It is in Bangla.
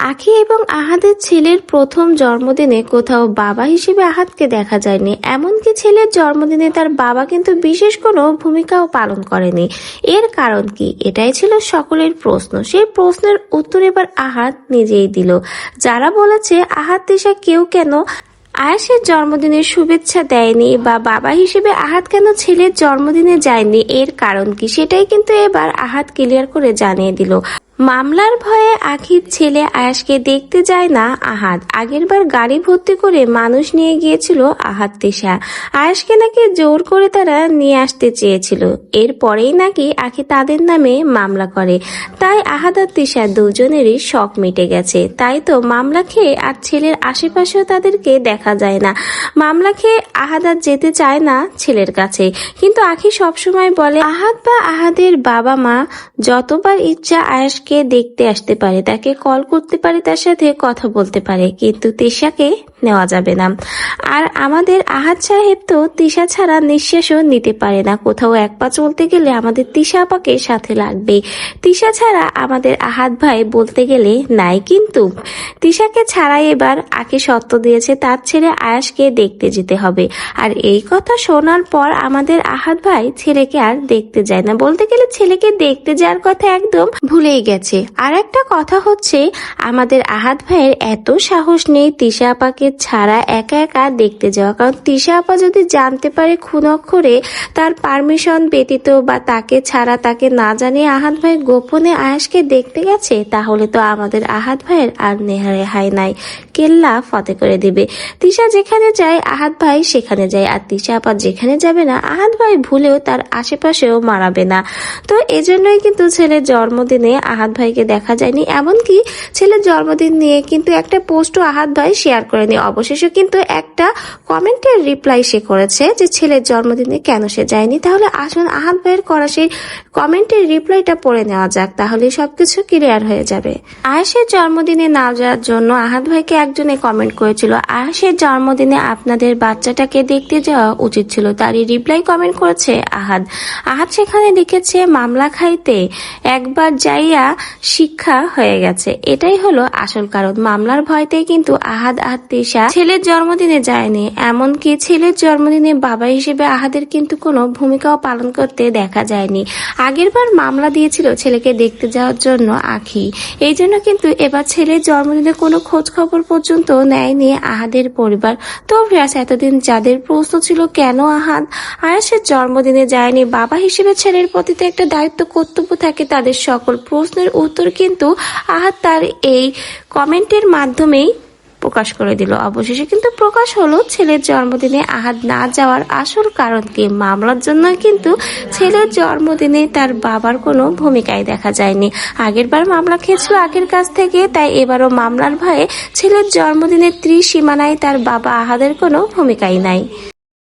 আখি এবং আহাদের ছেলের প্রথম জন্মদিনে কোথাও বাবা হিসেবে আহাদকে দেখা যায়নি। এমনকি ছেলের জন্মদিনে তার বাবা কিন্তু বিশেষ কোনো ভূমিকাও পালন করেনি। এর কারণ কি? এটাই ছিল সকলের প্রশ্ন। সেই প্রশ্নের উত্তর এবার আহাদ নিজেই দিল। যারা বলেছে আহাদ তিশা কেউ কেন আয়াসের জন্মদিনের শুভেচ্ছা দেয়নি বা বাবা হিসেবে আহাদ কেন ছেলের জন্মদিনে যায়নি, এর কারণ কি সেটাই কিন্তু এবার আহাদ ক্লিয়ার করে জানিয়ে দিল। মামলার ভয়ে আখির ছেলে আয়াসকে দেখতে যায় না আহাদ। আগেরবার গাড়ি ভর্তি করে মানুষ নিয়ে গিয়েছিল আহাদ তিশা। আয়াসকে নাকি জোর করে তারা নিয়ে আসতে চেয়েছিল। এরপরেই নাকি আখি তাদের নামে মামলা করে। তাই আহাদ আর তিশা দুজনেরই শখ মিটে গেছে। তাই তো মামলা খেয়ে আর ছেলের আশেপাশেও তাদেরকে দেখা যায় না। মামলা খেয়ে আহাদ আর যেতে চায় না ছেলের কাছে। কিন্তু আখি সবসময় বলে আহাদ বা আহাদের বাবা মা যতবার ইচ্ছা আয়াসকে দেখতে আসতে পারে, তাকে কল করতে পারে, তার সাথে কথা বলতে পারে, কিন্তু তিশাকে নেওয়া যাবে না। আর আমাদের আহাদ সাহেব তো তিশা ছাড়া নিঃশ্বাসও নিতে পারে না। কোথাও এক পা চলতে গেলে আমাদের তিশা আপাকে সাথে লাগবে। তিশা ছাড়া আমাদের আহাদ ভাই বলতে গেলে নাই। কিন্তু তিশাকে ছাড়াই এবার আকে সত্য দিয়েছে তার ছেলে আয়াসকে দেখতে যেতে হবে। আর এই কথা শোনার পর আমাদের আহাদ ভাই ছেলেকে আর দেখতে যায় না। বলতে গেলে ছেলেকে দেখতে যাওয়ার কথা একদম ভুলেই গেছে। আর একটা কথা হচ্ছে, আমাদের আহাদ ভাইয়ের এত সাহস নেই তিশা আপাকে ছাড়া একা একা দেখতে যাওয়া। কারণ তিশা আপা যদি জানতে পারে খুন অক্ষরে তার পারমিশন ব্যতীত বা তাকে ছাড়া, তাকে না জানিয়ে আহাদ ভাই গোপনে আয়াসকে দেখতে গেছে, তাহলে তো আমাদের আহাদ ভাইয়ের আর রেহাই নাই, কেল্লা ফতে করে দিবে। তিশা যেখানে যায় আহাদ ভাই সেখানে যায়, আর তিশা আপা যেখানে যাবে না আহাদ ভাই ভুলেও তার আশেপাশেও মারাবে না। তো এজন্যই কিন্তু ছেলের জন্মদিনে আহাদ ভাইকে দেখা যায়নি। এমনকি ছেলের জন্মদিন নিয়ে কিন্তু একটা পোস্টও আহাদ ভাই শেয়ার করেনি। অবশেষে কিন্তু একটা কমেন্টের রিপ্লাই সে করেছে যে ছেলের জন্মদিনে কেন সে যায়নি। তাহলে আসুন আহাদ ভাইয়ের করা সেই কমেন্টের রিপ্লাইটা পড়ে নেওয়া যাক, তাহলে সবকিছু ক্লিয়ার হয়ে যাবে। আয়েশের জন্মদিনে না যাওয়ার জন্য আহাদ ভাইকে একজনে কমেন্ট করেছিল, আয়েশের জন্মদিনে আপনাদের বাচ্চাটাকে দেখতে যাওয়া উচিত ছিল। তারই রিপ্লাই কমেন্ট করেছে আহাদ। আহাদ সেখানে লিখেছে মামলা খাইতে একবার যাইয়া শিক্ষা হয়ে গেছে। এটাই হলো আসল কারণ। মামলার ভয়তেই কিন্তু আহাদ আর তিশা ছেলের জন্মদিনে যায়নি। এমনকি ছেলের জন্মদিনে বাবা হিসেবে আহাদের কিন্তু কোনো ভূমিকাও পালন করতে দেখা যায়নি। আগেরবার মামলা দিয়েছিল ছেলেকে দেখতে যাওয়ার জন্য আখি। এই জন্য কিন্তু এবার ছেলের জন্মদিনে কোনো খোঁজ খবর পর্যন্ত নেয়নি আহাদের পরিবার। তো ভিউয়ার্স, এতদিন যাদের প্রশ্ন ছিল কেন আহাদ আয়াসের জন্মদিনে যায়নি, বাবা হিসেবে ছেলের প্রতি তো একটা দায়িত্ব কর্তব্য থাকে, তাদের সকল প্রশ্নের উত্তর কিন্তু আহাদ তার এই কমেন্টের মাধ্যমেই প্রকাশ করে দিল। অবশেষে কিন্তু প্রকাশ হলো ছেলের জন্মদিনে আহাদ না যাওয়ার আসল কারণ কি। মামলার জন্য কিন্তু ছেলের জন্মদিনে তার বাবার কোনো ভূমিকাই দেখা যায়নি। আগেরবার মামলা খেয়েছিল আগের কাছ থেকে, তাই এবারও মামলার ভয়ে ছেলের জন্মদিনের ত্রিসীমানায় তার বাবা আহাদের কোনো ভূমিকাই নাই।